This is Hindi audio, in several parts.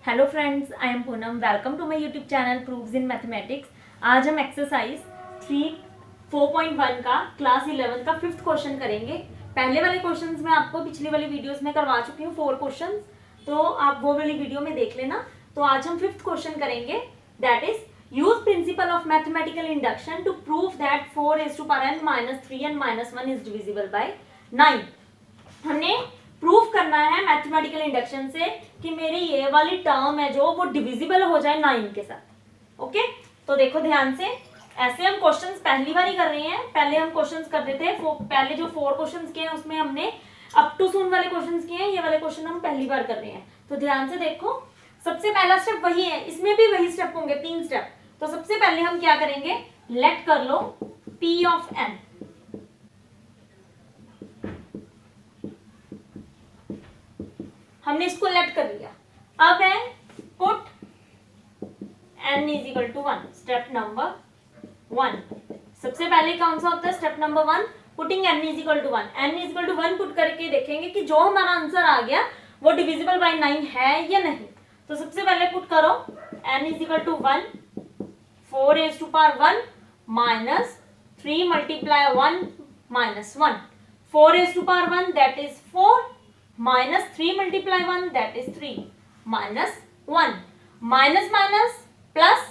Hello friends, I am Poonam. Welcome to my YouTube channel proves in mathematics. आज हम एक्सरसाइज 4.1 का क्लास 11 का 5th क्वेश्चन करेंगे। पहले वाले क्वेश्चंस में आपको पिछली वाली वीडियोस में करवा चुकी हूँ 4 क्वेश्चंस, तो आप वो वाली वीडियो में देख लेना। तो आज हम 5th क्वेश्चन करेंगे, that is use principle of mathematical induction to prove that 4n-3n-1 is divisible by 9। हमने प्रूफ करना है मैथमेटिकल इंडक्शन से कि मेरी ये वाली टर्म है जो वो डिविजिबल हो जाए 9 के साथ। ओके, तो देखो ध्यान से, ऐसे हम क्वेश्चंस पहली बार ही कर रहे हैं। पहले हम क्वेश्चंस कर रहे थे, पहले जो 4 क्वेश्चंस किए हैं उसमें हमने अप टू सून वाले क्वेश्चंस किए हैं। ये वाले क्वेश्चन हम पहली बार कर रहे हैं। तो ध्यान से देखो, सबसे पहला स्टेप वही है, इसमें भी वही स्टेप होंगे, 3 स्टेप। तो सबसे पहले हम क्या करेंगे, लेट कर लो P ऑफ n। हमने इसको लेट कर लिया। अब है put n is equal to 1। Step number 1, सबसे पहले कौन सा होता है, step number 1, putting n is equal to 1। n is equal to 1 put करके देखेंगे कि जो हमारा आंसर आ गया वो डिविजिबल बाय 9 है या नहीं। तो सबसे पहले पुट करो n is equal to 1, 4 raised to power 1 minus 3 multiply 1 minus 1, 4 raised to power 1 that is 4 minus 3 multiply 1 that is 3 minus 1, minus minus plus,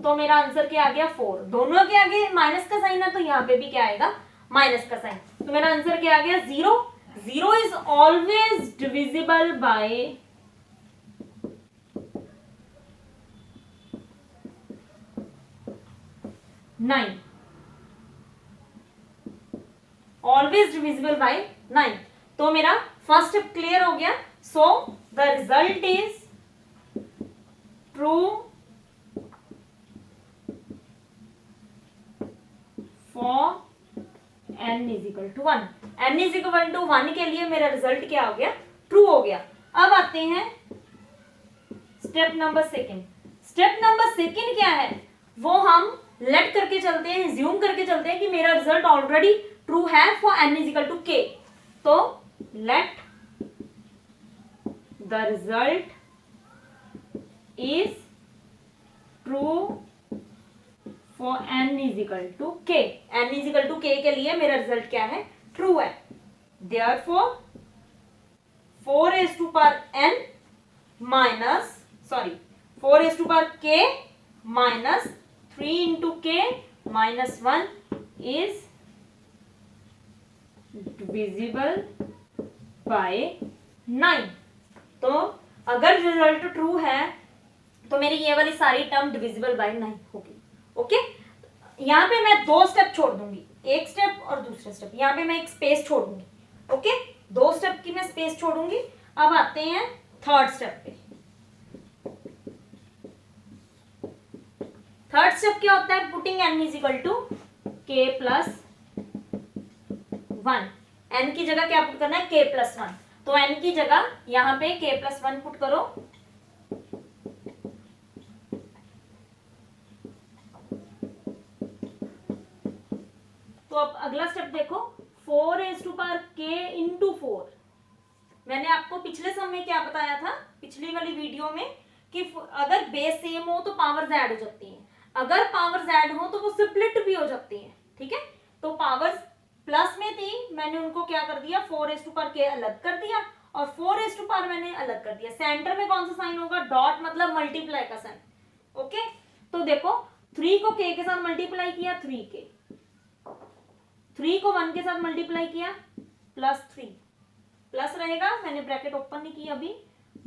तो मेरा आंसर क्या आ गया 4। दोनों के आगे माइनस का साइन है तो यहाँ पे भी क्या आएगा, माइनस का साइन। तो मेरा आंसर क्या आ गया 0। 0 is always divisible by 9, always divisible by 9। तो मेरा फर्स्ट स्टेप क्लियर हो गया। So the result is true for n is equal to 1। n is equal to 1 के लिए मेरा रिजल्ट क्या हो गया, ट्रू हो गया। अब आते हैं स्टेप नंबर 2। स्टेप नंबर 2 क्या है, वो हम लेट करके चलते हैं, ज्यूम करके चलते हैं कि मेरा रिजल्ट ऑलरेडी ट्रू है for n is equal to k। तो let the result is true for n is equal to k। n is equal to k के लिए मेरा रिजल्ट क्या है, ट्रू है। Therefore 4 raised to power n minus 4 raised to power k minus 3 into k minus 1 is divisible by 9। तो अगर रिजल्ट ट्रू है तो मेरी ये वाली सारी टर्म डिविजिबल बाय 9 होगी। ओके, यहाँ पे मैं 2 स्टेप छोड़ दूंगी, एक स्टेप और दूसरा स्टेप। यहाँ पे मैं एक स्पेस छोड़ दूंगी। ओके, 2 स्टेप की मैं स्पेस छोड़ूंगी। अब आते हैं थर्ड स्टेप पे। थर्ड स्टेप क्या होता है, putting n is equal to k plus 1। n की जगह क्या पुट करना है, k प्लस 1। तो n की जगह यहाँ पे k प्लस 1 पुट करो। तो अब अगला स्टेप देखो, 4 raised to power k into 4। मैंने आपको पिछले सम में क्या बताया था, पिछली वाली वीडियो में, कि अगर बेस सेम हो तो पावर्स ऐड हो सकती हैं, अगर पावर्स ऐड हो तो वो स्प्लिट भी हो सकती हैं। ठीक है, तो पावर्स प्लस में थी, मैंने उनको क्या कर दिया, 4 raised to power k अलग कर दिया और 4 raised to power मैंने अलग कर दिया। सेंटर में कौन सा साइन होगा, डॉट, मतलब मल्टीप्लाई का साइन। ओके, तो देखो 3 को k के साथ मल्टीप्लाई किया, 3k, 3 को 1 के साथ मल्टीप्लाई किया, प्लस 3, प्लस रहेगा, मैंने ब्रैकेट ओपन नहीं की अभी,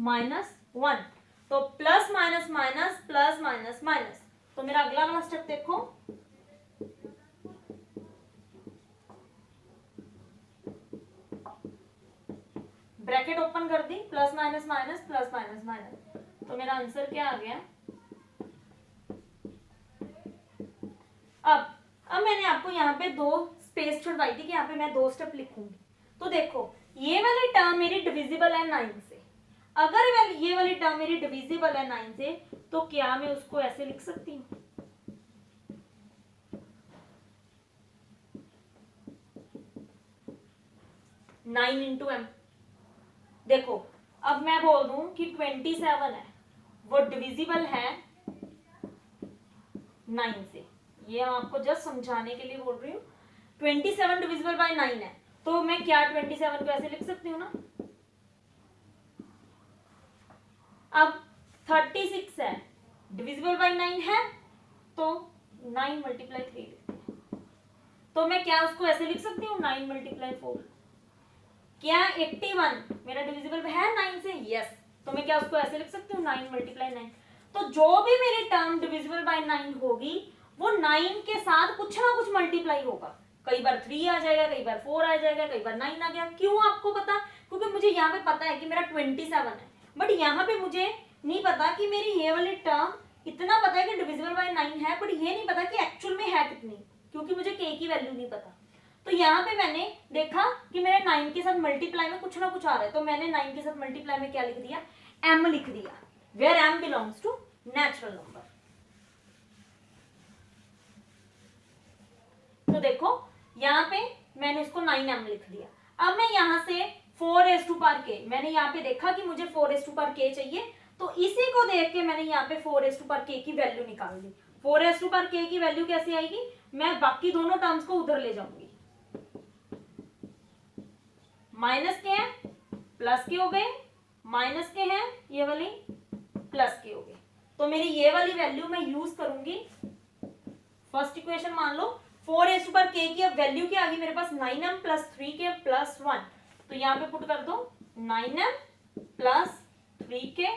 माइनस 1। तो plus minus minus plus minus minus. तो मेरा अगला वाला स्टेप देखो, ब्रैकेट ओपन कर दी, plus minus minus plus minus minus. तो मेरा आंसर क्या आ गया। अब मैंने आपको यहाँ पे 2 स्पेस छुड़वाई थी कि यहाँ पे मैं 2 स्टेप लिखूंगी। तो देखो ये वाली टर्म मेरी डिविजिबल है 9 से। अगर ये वाली टर्म मेरी डिविजिबल है 9 से, तो क्या मैं उसको ऐसे लिख सकती हूँ, 9 into m। देखो अब मैं बोल दूं कि 27 है वो डिविजिबल है 9 से, ये आपको जस्ट समझाने के लिए बोल रही हूँ। 27 डिविजिबल बाय 9 है, तो मैं क्या 27 को ऐसे लिख सकती हूँ ना। अब 36 है डिविजिबल बाय 9 है, तो 9 मल्टीप्लाई 3 लिखते हैं, तो मैं क्या उसको ऐसे लिख सकती हूँ 9 मल्टीप्लाई 4। क्या 81 मेरा डिविजिबल है 9 से? यस, तो मैं क्या उसको ऐसे लिख सकती हूँ 9 मल्टीप्लाई 9। तो जो भी मेरी टर्म डिविजिबल बाय 9 होगी वो 9 के साथ कुछ ना कुछ मल्टीप्लाई होगा। कई बार 3 आ जाएगा, कई बार 4 आ जाएगा, कई बार 9 आ गया। क्यों आपको पता? क्योंकि मुझे यहाँ पे पता है कि मेरा 27 है, बट यहाँ पे मुझे नहीं पता कि मेरी ये वाली टर्म, इतना पता है कि डिविजिबल बाय 9 है, बट ये नहीं पता कि एक्चुअल में है कितनी, क्योंकि मुझे के की वैल्यू नहीं पता। तो यहाँ पे मैंने देखा कि मेरे 9 के साथ मल्टीप्लाई में कुछ ना कुछ आ रहा है, तो मैंने 9 के साथ मल्टीप्लाई में क्या लिख दिया? m लिख दिया, where m belongs to natural number. तो देखो यहाँ पे मैंने इसको 9m लिख दिया। अब मैं यहाँ से 4k, मैंने यहाँ पे देखा कि मुझे 4k चाहिए, तो इसी को देख के मैंने यहाँ पे 4k की वैल्यू निकाल दी। 4k की वैल्यू कैसे आएगी? मैं बाकी दोनों टर्म्स को उधर ले जाऊंगी, माइनस के हैं प्लस के हो गए, माइनस के हैं ये वाली प्लस के हो गए, तो मेरी ये वाली वैल्यू मैं यूज करूंगी। फर्स्ट इक्वेशन मान लो 4k की अब वैल्यू क्या आ गई मेरे पास? 9m प्लस 3k प्लस 1, तो यहाँ पे पुट कर दो 9m plus 3k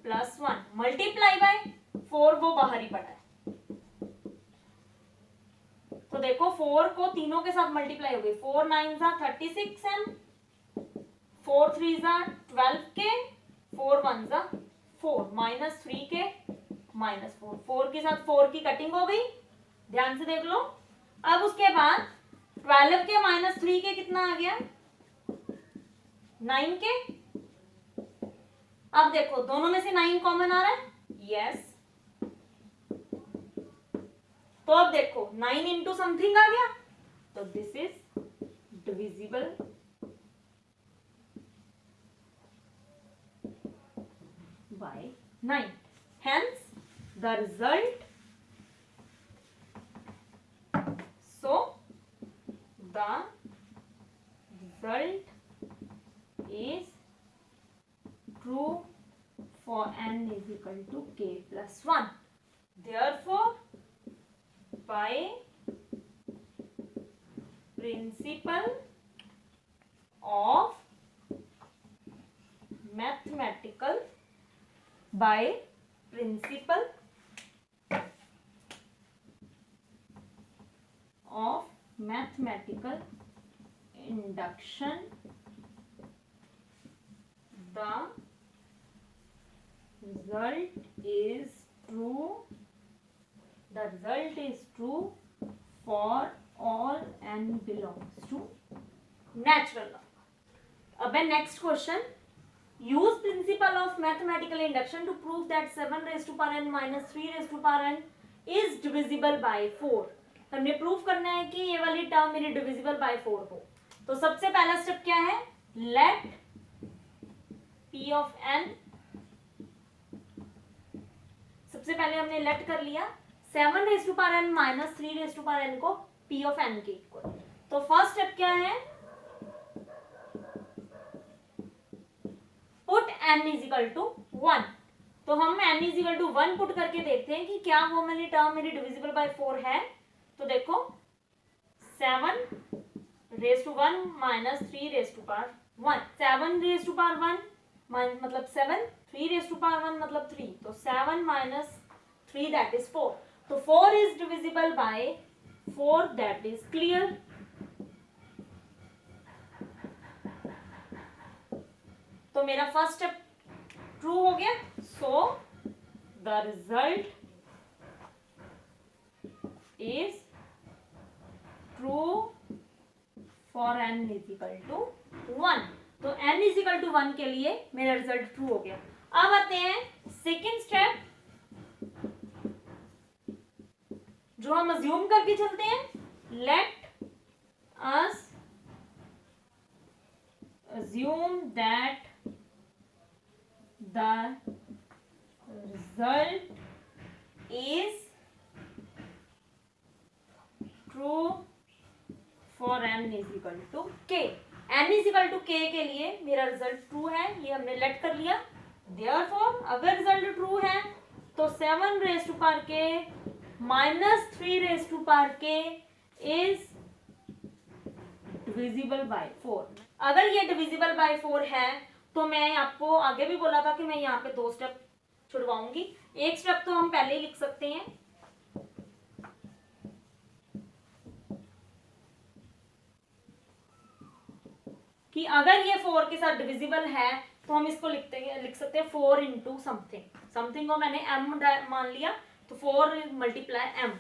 plus 1 multiply by 4, वो बाहर ही पड़ा है। तो देखो 4 को तीनों के साथ मल्टीप्लाई हो गई, 4 9 36m, 4 3 12k, 4 1 4, minus 3k minus 4, 4 के साथ 4 की कटिंग हो गई, ध्यान से देख लो। अब उसके बाद 12k माइनस 3k कितना आ गया? 9k। अब देखो दोनों में से 9 कॉमन आ रहा है, यस। तो अब देखो 9 इंटू समथिंग आ गया, तो this is divisible by 9. Hence, the result, so the result is true for n is equal to k plus 1. Therefore, by principle of mathematical induction, the result is true for all n belongs to natural number. अब है next question, use principle of mathematical induction to prove that 7 raised to power n minus 3 raised to power n is divisible by 4. हमने प्रूफ करना है कि ये वाली टर्म मेरी डिविजिबल बाय 4 हो। तो सबसे पहला स्टेप क्या है? लेट p ऑफ n, सबसे पहले हमने लेट कर लिया 7 raise to power n minus 3 raise to power n को p ऑफ n के इक्वल। तो फर्स्ट स्टेप क्या है? Put n is equal to 1। तो हम n is equal to 1 put करके देखते हैं कि क्या वो वाली टर्म मेरी डिविजिबल बाय 4 है। तो देखो 7 raise to 1 minus 3 raise to power 1, 7 raise to power 1 मतलब 7, 3 रेज टू पावर 1 मतलब 3, तो 7 माइनस 3 दैट इज 4। तो 4 is divisible by 4, that is clear. तो मेरा फर्स्ट स्टेप ट्रू हो गया। So the result is true for n is equal to 1। तो n इज इक्वल टू 1 के लिए मेरा रिजल्ट ट्रू हो गया। अब आते हैं सेकेंड स्टेप, जो हम अज्यूम करके चलते हैं। Let us assume that the result is true for n is equal to k। n is equal to k के लिए मेरा रिजल्ट ट्रू है, ये हमने लेट कर लिया। देयरफॉर अगर रिजल्ट ट्रू है तो 7 raise to power k minus 3 raise to power k is divisible by 4। अगर ये डिविजिबल बाय 4 है तो मैं आपको आगे भी बोला था कि मैं यहाँ पे 2 स्टेप छुड़वाऊंगी। एक स्टेप तो हम पहले ही लिख सकते हैं, कि अगर ये 4 के साथ डिविजिबल है तो हम इसको लिख सकते हैं 4 इंटू समथिंग। समथिंग को मैंने m मान लिया तो 4 मल्टीप्लाई m।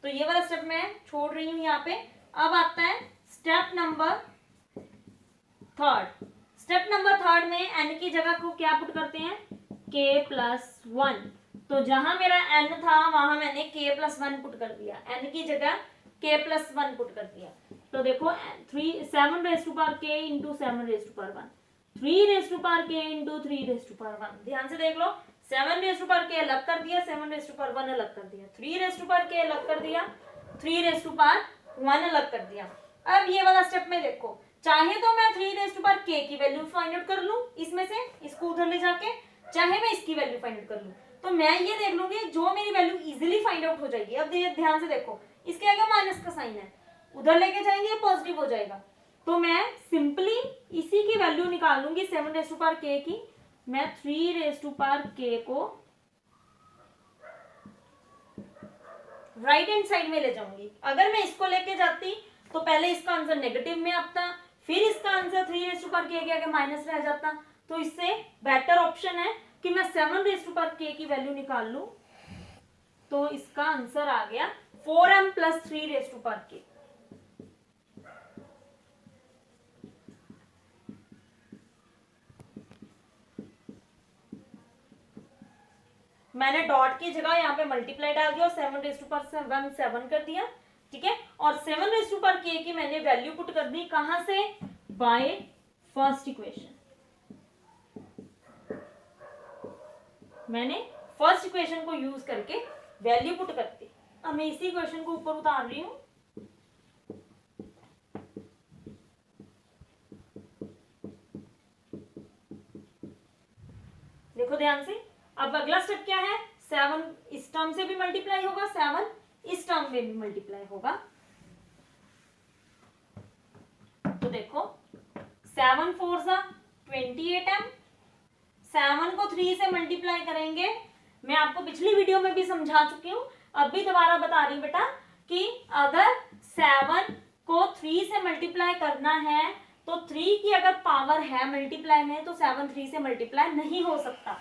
तो ये वाला स्टेप मैं छोड़ रही हूं यहाँ पे। अब आता है step number third. Step number third में n की जगह को क्या पुट करते हैं, k प्लस 1। तो जहां मेरा n था वहां मैंने k प्लस 1 पुट कर दिया, n की जगह k प्लस 1 पुट कर दिया। तो देखो 7 raise to power k into 7 raise to power 1, 3 raise to power k into 3 raise to power 1। ध्यान से देख लो, 7 रेज टू पावर k अलग कर दिया, 7 रेज टू पावर 1 अलग कर दिया, 3 रेज टू पावर k अलग कर दिया, 3 रेज टू पावर 1 अलग कर दिया। अब ये वाला स्टेप में देखो, चाहे तो मैं 3 रेज टू पावर k की वैल्यू फाइंड आउट कर लूं इसमें से, इसको उधर ले जाके, चाहे मैं इसकी वैल्यू फाइंड आउट कर लूं। तो मैं ये देख लूंगी जो मेरी वैल्यू इजीली फाइंड आउट हो जाएगी। अब ध्यान से देखो, इसके आगे माइनस का साइन है, उधर लेके जाएंगे पॉजिटिव हो जाएगा। तो मैं सिंपली इसी की वैल्यू निकाल लूंगी 7 रेज टू पावर k की। मैं 3 रेज टू पावर k को राइट हैंड साइड में ले जाऊंगी। अगर मैं इसको लेके जाती तो पहले इसका आंसर नेगेटिव में आता, फिर इसका answer 3 raise to power k के आगे माइनस रह जाता। तो इससे बेटर ऑप्शन है कि मैं 7 रेज टू पावर k की वैल्यू निकाल लूं। तो इसका आंसर आ गया 4m plus 3 raise to power k। मैंने डॉट की जगह यहाँ पे मल्टीप्लाई डाल दिया और 7 रेज टू पावर 1 7 कर दिया, ठीक है। और 7 रेज टू पावर k की मैंने वैल्यू पुट कर दी, कहां से, बाय फर्स्ट इक्वेशन। मैंने फर्स्ट इक्वेशन को यूज करके वैल्यू पुट कर दी। अब मैं इसी इक्वेशन को ऊपर उतार रही हूं। देखो ध्यान से, अब अगला स्टेप क्या है, 7 इस टर्म से भी मल्टीप्लाई होगा, 7 इस टर्म में भी मल्टीप्लाई होगा। तो देखो 7 4 28m, 7 को 3 से मल्टीप्लाई करेंगे। मैं आपको पिछली वीडियो में भी समझा चुकी हूँ, अब भी दोबारा बता रही बेटा कि अगर 7 को 3 से मल्टीप्लाई करना है तो 3 की अगर पावर है मल्टीप्लाई में तो 7 3 से मल्टीप्लाई नहीं हो सकता।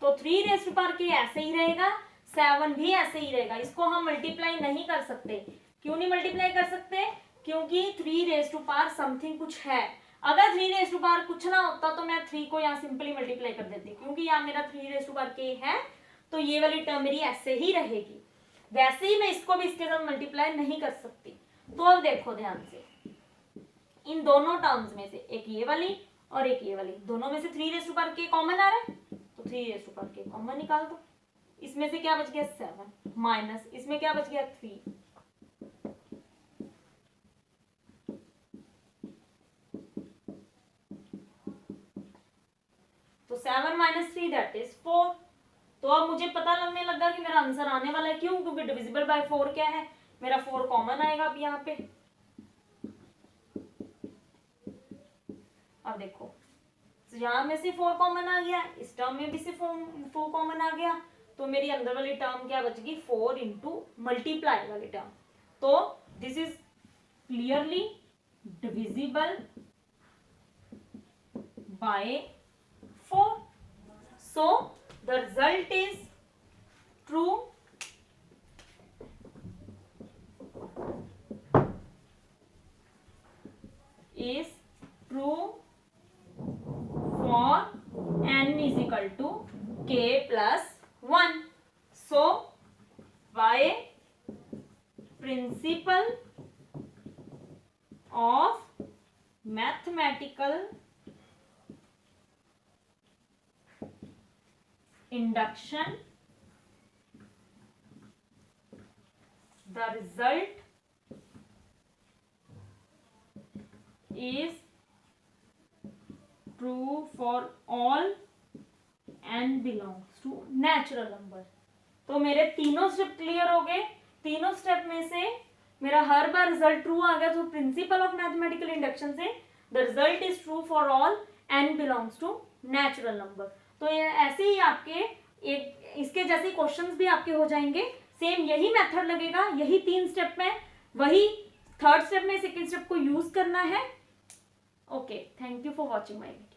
तो 3 रेज टू पावर k ऐसे ही रहेगा, 7 भी ऐसे ही रहेगा। इसको हम मल्टीप्लाई नहीं कर सकते। क्यों नहीं मल्टीप्लाई कर सकते, क्योंकि 3 रेज टू पावर समथिंग कुछ है। अगर 3 रेज टू पावर कुछ ना होता तो मैं 3 को यहाँ सिंपली मल्टीप्लाई कर देती, क्योंकि यहाँ मेरा 3 रेज टू पावर k है तो ये वाली टर्म मेरी ऐसे ही रहेगी। वैसे ही मैं इसको भी इसके साथ मल्टीप्लाई नहीं कर सकती। तो अब देखो ध्यान से, इन दोनों टर्म्स में से एक ये वाली और एक ये वाली, दोनों में से 3 raise to power k common आ रहा है, तो 3 raise to power k common निकाल दो। इसमें से क्या बच गया 7 माइनस इसमें क्या बच गया 3। तो 7 माइनस 3 दैट इज 4। तो अब मुझे पता लगने लगा कि मेरा आंसर आने वाला है। क्यों, क्योंकि डिविजिबल बाय 4 क्या है, मेरा 4 कॉमन आएगा अब यहाँ पे। अब देखो यहां में से 4 कॉमन आ गया, इस टर्म में भी से 4 कॉमन आ गया, तो मेरी अंदर वाली टर्म क्या बचेगी 4 इंटू मल्टीप्लाई वाली टर्म। तो this is clearly divisible by 4। So the result is true is true for n is equal to k plus 1. So by principle of mathematical induction, the result is true for all n belongs to natural number। तो मेरे तीनों स्टेप क्लियर हो गए। तीनों स्टेप में से मेरा हर बार रिजल्ट ट्रू आ गया। तो प्रिंसिपल ऑफ मैथमेटिकल इंडक्शन से the result is true for all n belongs to natural number. तो ये ऐसे ही आपके एक इसके जैसे क्वेश्चंस भी आपके हो जाएंगे। सेम यही मेथड लगेगा, यही 3 स्टेप में, वही थर्ड स्टेप में सेकेंड स्टेप को यूज करना है। Okay, thank you for watching my video.